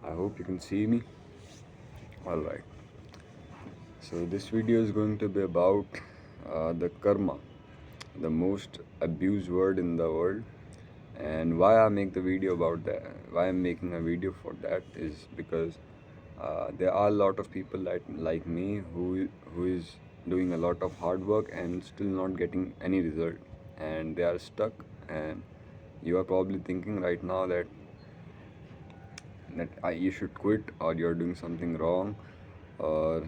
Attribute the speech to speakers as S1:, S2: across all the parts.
S1: I hope you can see me. Alright, so this video is going to be about the karma, the most abused word in the world. And why I make the video about that, why I'm making a video for that is because there are a lot of people like me who is doing a lot of hard work and still not getting any result, and they are stuck. And you are probably thinking right now that you should quit, or you're doing something wrong, or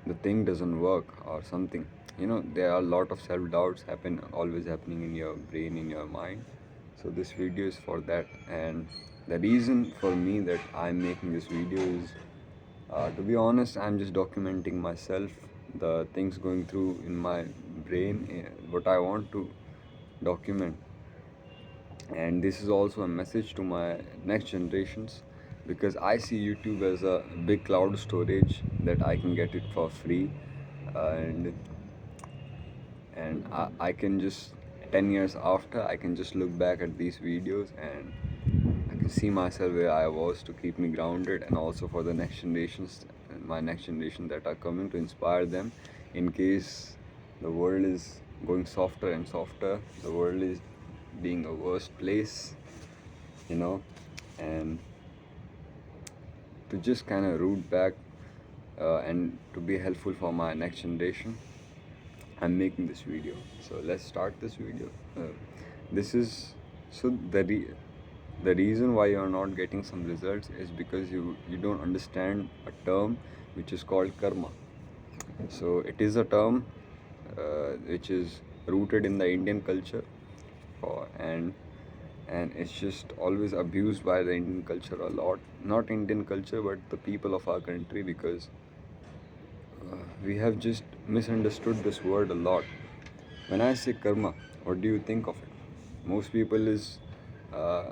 S1: the thing doesn't work or something. There are a lot of self doubts always happening in your brain, in your mind. So this video is for that. And the reason for me that I'm making this video is, to be honest, I'm just documenting myself, the things going through in my brain, what I want to document. And this is also a message to my next generations, because I see YouTube as a big cloud storage that I can get it for free. And I can just 10 years after, I can just look back at these videos and I can see myself where I was, to keep me grounded, and also for the next generations, my next generation that are coming, to inspire them in case the world is going softer and softer, the world is being a worse place, you know, and to just kind of root back, and to be helpful for my next generation, I'm making this video. So let's start this video. This is so the reason why you're not getting some results is because you don't understand a term which is called karma. So it is a term which is rooted in the Indian culture, and it's just always abused by the Indian culture a lot. Not Indian culture, but the people of our country, because we have just misunderstood this word a lot. When I say karma, what do you think of it? Most people is uh,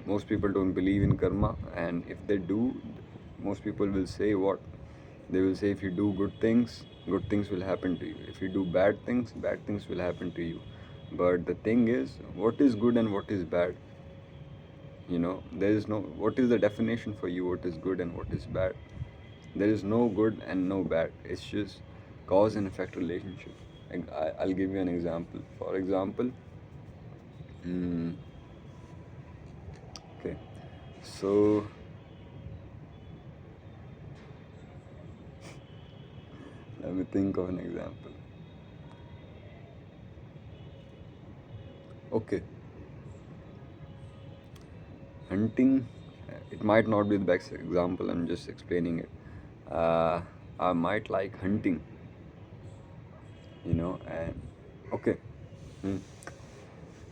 S1: most people don't believe in karma, and if they do, most people will say what they will say: if you do good things will happen to you; if you do bad things will happen to you. But the thing is, what is good and what is bad? There is no, what is the definition for you, what is good and what is bad? There is no good and no bad. It's just cause and effect relationship. I'll give you an example. For example, mm, okay, so let me think of an example. Okay, hunting. It might not be the best example. I'm just explaining it. I might like hunting, and okay. Hmm.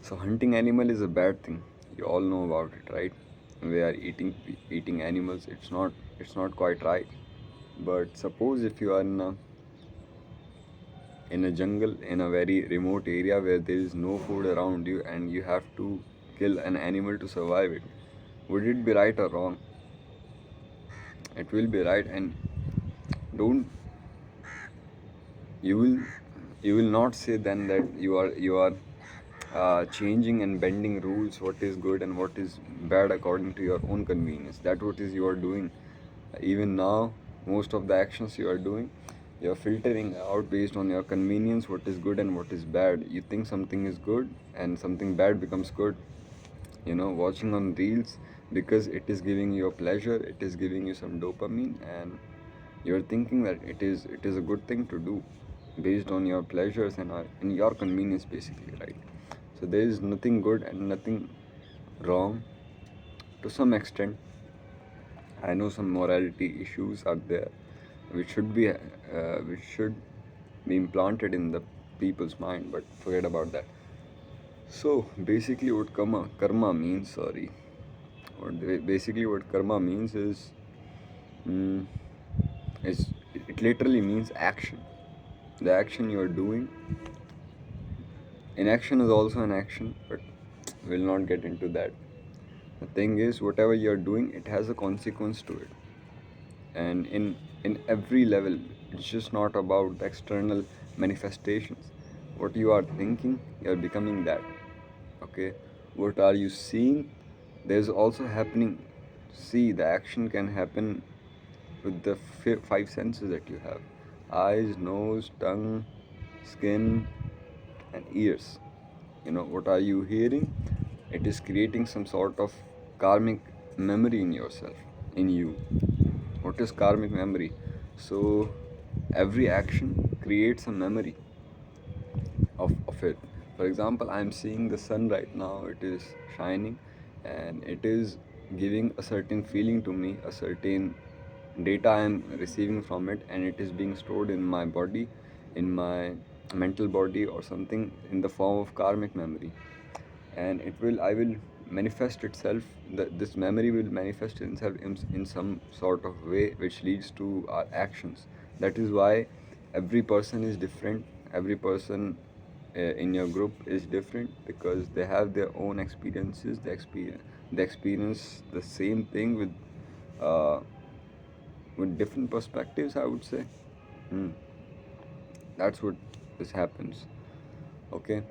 S1: So hunting animal is a bad thing. You all know about it, right? We are eating animals. It's not quite right. But suppose if you are in a jungle, in a very remote area where there is no food around you, and you have to kill an animal to survive it, would it be right or wrong? It will be right. And don't you will you will not say then that you are changing and bending rules, what is good and what is bad, according to your own convenience. That what is you are doing. Even now, most of the actions you are doing, you're filtering out based on your convenience, what is good and what is bad. You think something is good and something bad becomes good. Watching on reels, because it is giving you a pleasure, it is giving you some dopamine, and you're thinking that it is a good thing to do based on your pleasures and your convenience, basically, right? So there is nothing good and nothing wrong. To some extent, I know some morality issues are there, which should be implanted in the people's mind, but forget about that. So basically, what karma means, sorry, what karma means mm, is it literally means action. The action you are doing. Inaction is also an action, but we'll not get into that. The thing is, whatever you're doing, it has a consequence to it. And in every level, it's just not about the external manifestations. What you are thinking, you're becoming that. Okay? What are you seeing? There's also happening See, the action can happen with the five senses that you have: eyes, nose, tongue, skin, and ears. What are you hearing? It is creating some sort of karmic memory in yourself, in you. What is karmic memory? So, every action creates a memory of it. For example, I'm seeing the sun right now, it is shining, and it is giving a certain feeling to me, a certain data I'm receiving from it, and it is being stored in my body, in my mental body, or something in the form of karmic memory. And I will manifest itself, this memory will manifest itself in some sort of way which leads to our actions. That is why every person is different. Every person in your group is different, because they have their own experiences. They experience the same thing uh, with different perspectives, I would say. Hmm. That's what this happens. Okay,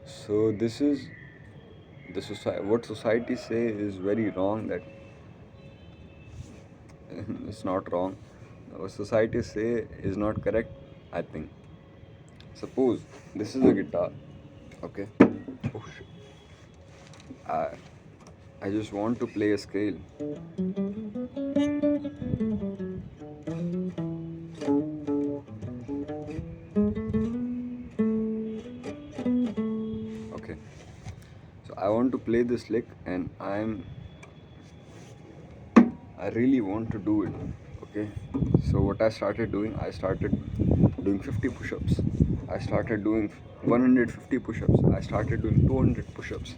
S1: so this is the society. What society say is very wrong. That it's not wrong. What society say is not correct, I think. Suppose this is a guitar. Okay. Oh, shit. I I just want to play a scale. Okay. So I want to play this lick, and I really want to do it. Okay. So what I started doing 50 push-ups. I started doing 150 push-ups. I started doing 200 push-ups.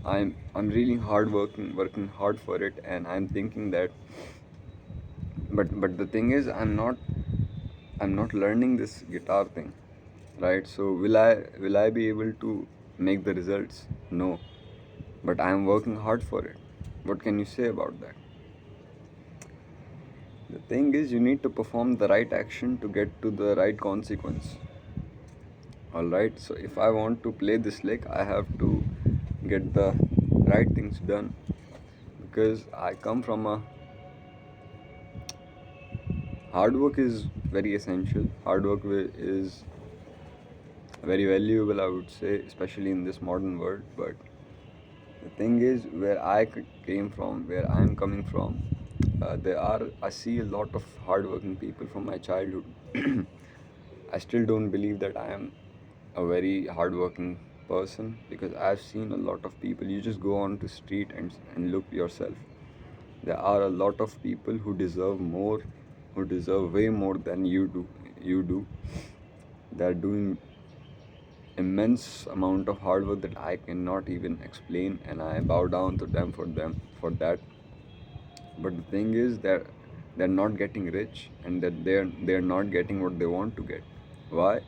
S1: I'm really working hard for it, and I'm thinking that. But the thing is, I'm not learning this guitar thing, right? So will I be able to make the results? No. But I'm working hard for it. What can you say about that? The thing is, you need to perform the right action to get to the right consequence. Alright, so if I want to play this lick, I have to get the right things done, because I come from a hard work is very essential. Hard work is very valuable, I would say, especially in this modern world. But the thing is, where came from, where I'm coming from, I see a lot of hardworking people from my childhood. I still don't believe that I am a very hardworking person, because I've seen a lot of people. You just go on to street and look yourself. There are a lot of people who deserve more, who deserve way more than you do. They're doing immense amount of hard work that I cannot even explain, and I bow down to them for that. But the thing is that they're not getting rich, and that they're not getting what they want to get. Why?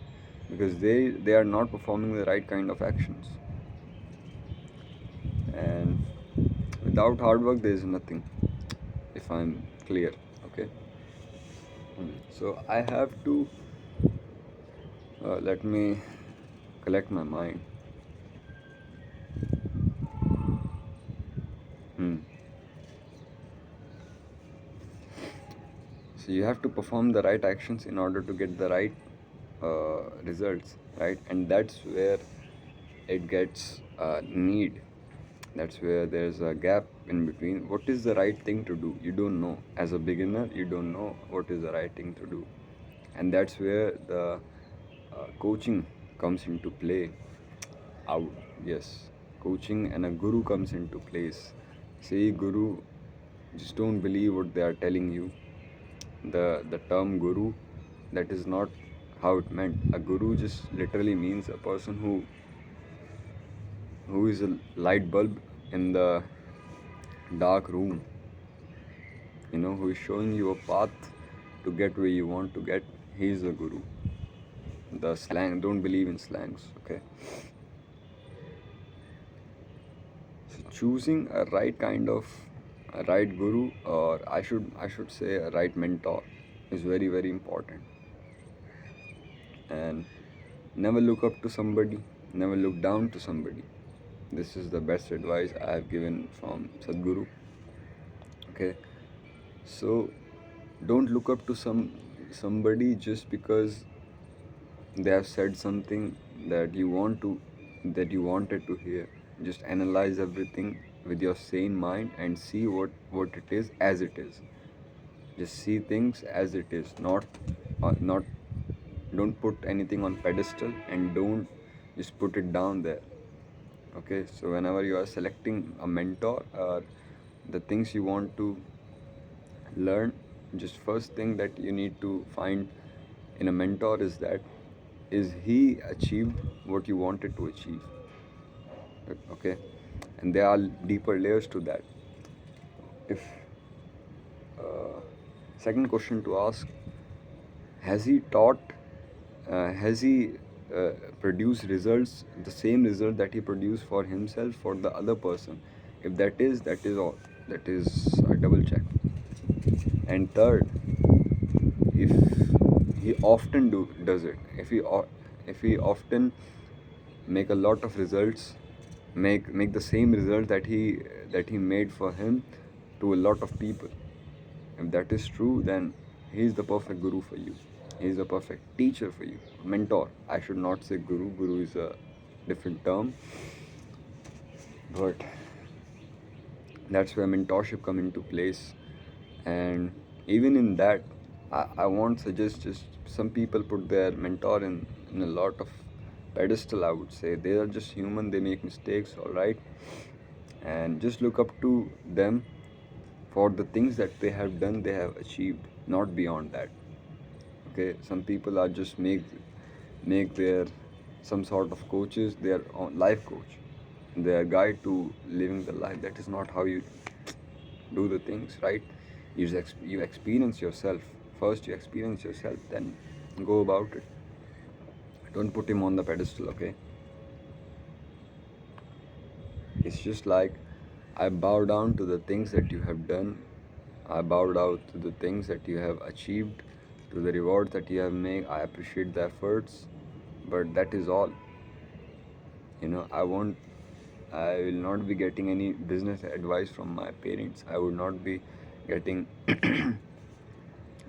S1: Because they are not performing the right kind of actions. And without hard work, there is nothing. If I'm clear, okay. So I have to let me collect my mind. Hmm. So you have to perform the right actions in order to get the right results, right? And that's where it gets need. That's where there's a gap in between. What is the right thing to do? You don't know. As a beginner, you don't know what is the right thing to do. And that's where the coaching comes into play. Out, yes, coaching and a guru comes into place. Say guru, just don't believe what they are telling you. The term guru, that is not how it meant. A guru just literally means a person who is a light bulb in the dark room, who is showing you a path to get where you want to get. He is a guru. The slang, don't believe in slangs, okay? So choosing a right guru, or I should say a right mentor, is very very important. And never look up to somebody, never look down to somebody. This is the best advice I have given from Sadhguru. Okay, so don't look up to somebody just because they have said something that you wanted to hear. Just analyze everything with your sane mind and see what it is as it is. Just see things as it is, not don't put anything on pedestal, and don't just put it down there. Okay, so whenever you are selecting a mentor or the things you want to learn, just first thing that you need to find in a mentor is that is he achieved what you wanted to achieve. Okay, and there are deeper layers to that. If second question to ask, has he taught has he produced results, the same result that he produced for himself, for the other person? If that is all, that is a double check. And third, if he often does it, if he often make a lot of results, make the same result that he made for him to a lot of people, if that is true, then he is the perfect guru for you. He is the perfect teacher for you. Mentor, I should not say guru. Guru is a different term, but that's where mentorship come into place. And even in that, I won't suggest just some people put their mentor in a lot of pedestal. I would say they are just human, they make mistakes, all right, and just look up to them for the things that they have done, they have achieved, not beyond that. Okay, some people are just make their some sort of coaches their own life coach, their guide to living the life. That is not how you do the things, right? You experience yourself first. You experience yourself, then go about it. Don't put him on the pedestal. Okay, it's just like, I bow down to the things that you have done. I bow down to the things that you have achieved, to the rewards that you have made. I appreciate the efforts, but that is all. I will not be getting any business advice from my parents. I would not be getting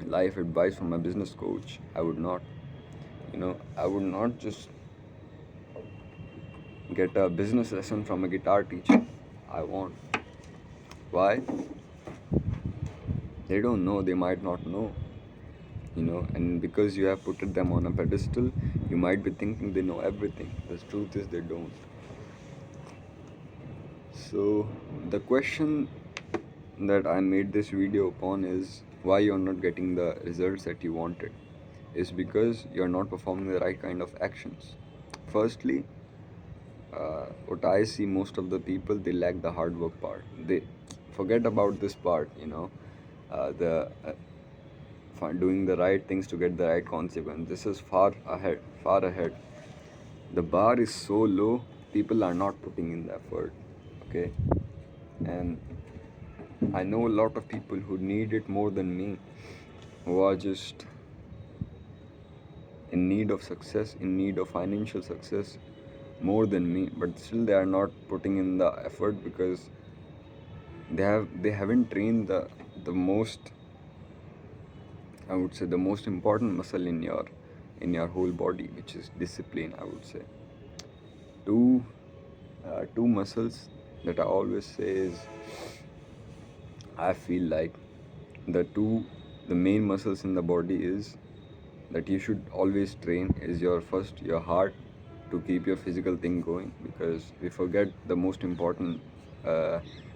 S1: life advice from my business coach. I would not. I would not just get a business lesson from a guitar teacher. I won't. Why? They don't know, they might not know. And because you have put them on a pedestal, you might be thinking they know everything. The truth is they don't. So the question that I made this video upon is why you're not getting the results that you wanted. Is because you're not performing the right kind of actions. Firstly, what I see, most of the people, they lack the hard work part. They forget about this part, the doing the right things to get the right consequence. This is far ahead, far ahead. The bar is so low, people are not putting in the effort. Okay, and I know a lot of people who need it more than me, who are just in need of success, in need of financial success more than me, but still they are not putting in the effort because they haven't trained the most, I would say, the most important muscle in your whole body, which is discipline. I would say two muscles that I always say is, I feel like the main muscles in the body is that you should always train is your heart, to keep your physical thing going, because we forget the most important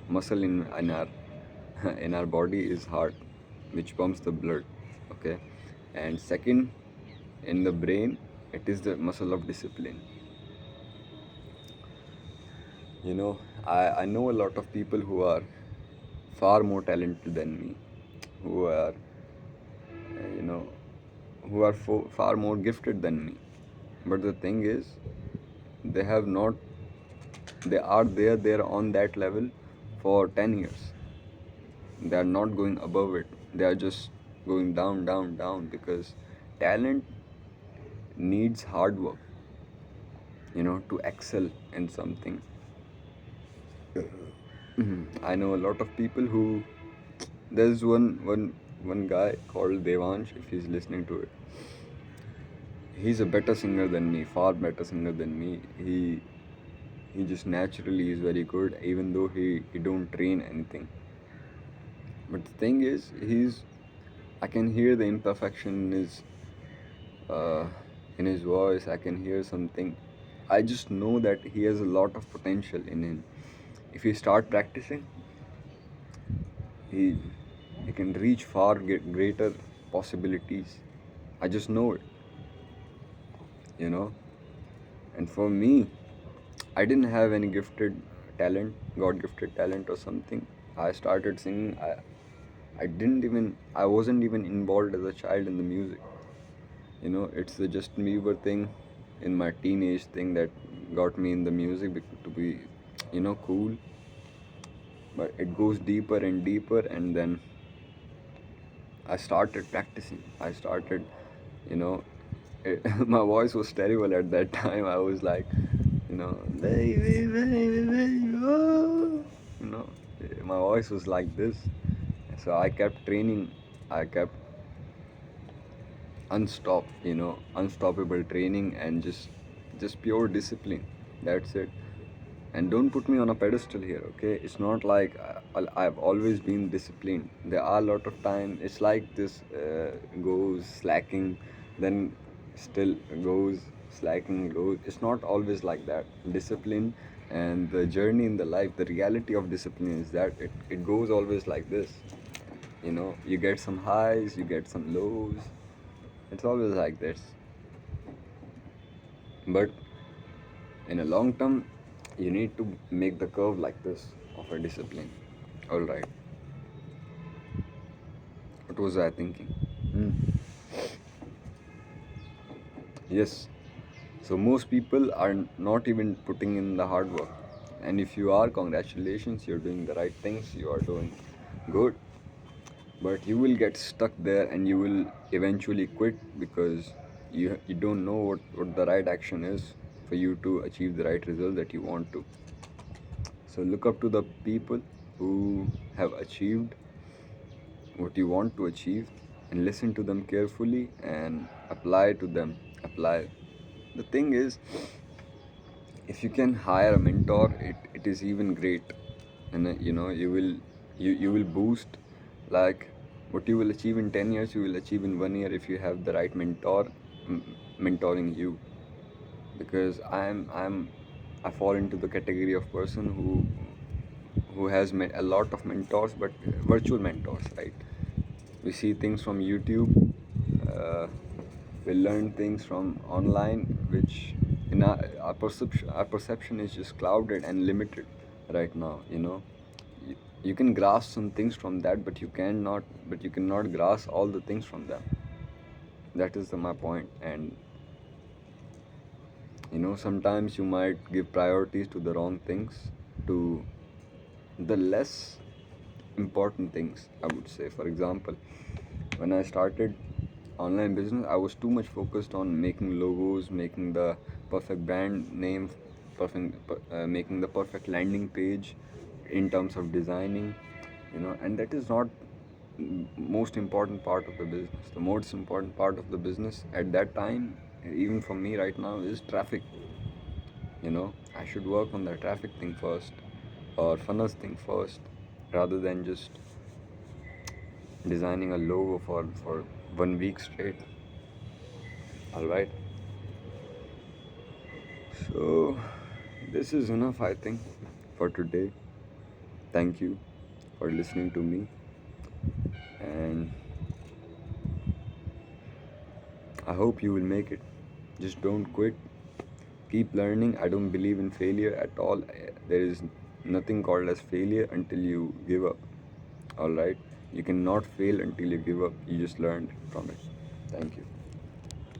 S1: muscle in our in our body is heart, which pumps the blood. Okay, and second, in the brain, it is the muscle of discipline. I know a lot of people who are far more talented than me, who are you know who are far more gifted than me, but the thing is, they have not they are there on that level for 10 years. They are not going above it, they are just going down, down, down, because talent needs hard work, to excel in something. I know a lot of people who there's one guy called Devansh, if he's listening to it. He's a better singer than me, far better singer than me. He just naturally is very good, even though he don't train anything. But the thing is, I can hear the imperfection uh, in his voice. I can hear something. I just know that he has a lot of potential in him. If he start practicing, he he can reach far greater possibilities. I just know it, you know. And for me, I didn't have any gifted talent, God gifted talent or something. I started singing. I wasn't even involved as a child in the music. You know, it's the Justin Bieber thing in my teenage thing that got me in the music to be, cool. But it goes deeper and deeper, and then I started practicing. I started, you know, my voice was terrible at that time. I was like, baby, baby, baby, oh. You know, my voice was like this. So I kept training. I kept unstoppable training and just pure discipline. That's it. And don't put me on a pedestal here, okay? It's not like I've always been disciplined. There are a lot of time it's like this, goes slacking, then still goes slacking, goes. It's not always like that. Discipline and the journey in the life, the reality of discipline is that it goes always like this. You get some highs, you get some lows. It's always like this. But in a long term, you need to make the curve like this of a discipline. All right. What was I thinking? Hmm. Yes. So most people are not even putting in the hard work. And if you are, congratulations, you're doing the right things, you are doing good. But you will get stuck there and you will eventually quit because you don't know what the right action is for you to achieve the right result that you want to. So look up to the people who have achieved what you want to achieve and listen to them carefully and apply to them. Apply. The thing is, if you can hire a mentor, it is even great. And you will boost, like, what you will achieve in 10 years, you will achieve in 1 year if you have the right mentor mentoring you. Because I fall into the category of person who has met a lot of mentors, but virtual mentors, right? We see things from YouTube, we learn things from online, which in our perception is just clouded and limited right now. You can grasp some things from that, but you cannot grasp all the things from them. That is my point. And sometimes you might give priorities to the wrong things, to the less important things, I would say. For example, when I started online business, I was too much focused on making logos, making the perfect brand name, making the perfect landing page in terms of designing, and that is not most important part of the business. The most important part of the business at that time, even for me right now, is traffic. I should work on the traffic thing first, or funnels thing first, rather than just designing a logo for 1 week straight. All right. So this is enough, I think, for today. Thank you for listening to me, and I hope you will make it. Just don't quit. Keep learning. I don't believe in failure at all. There is nothing called as failure until you give up. All right. You cannot fail until you give up. You just learned from it. Thank you.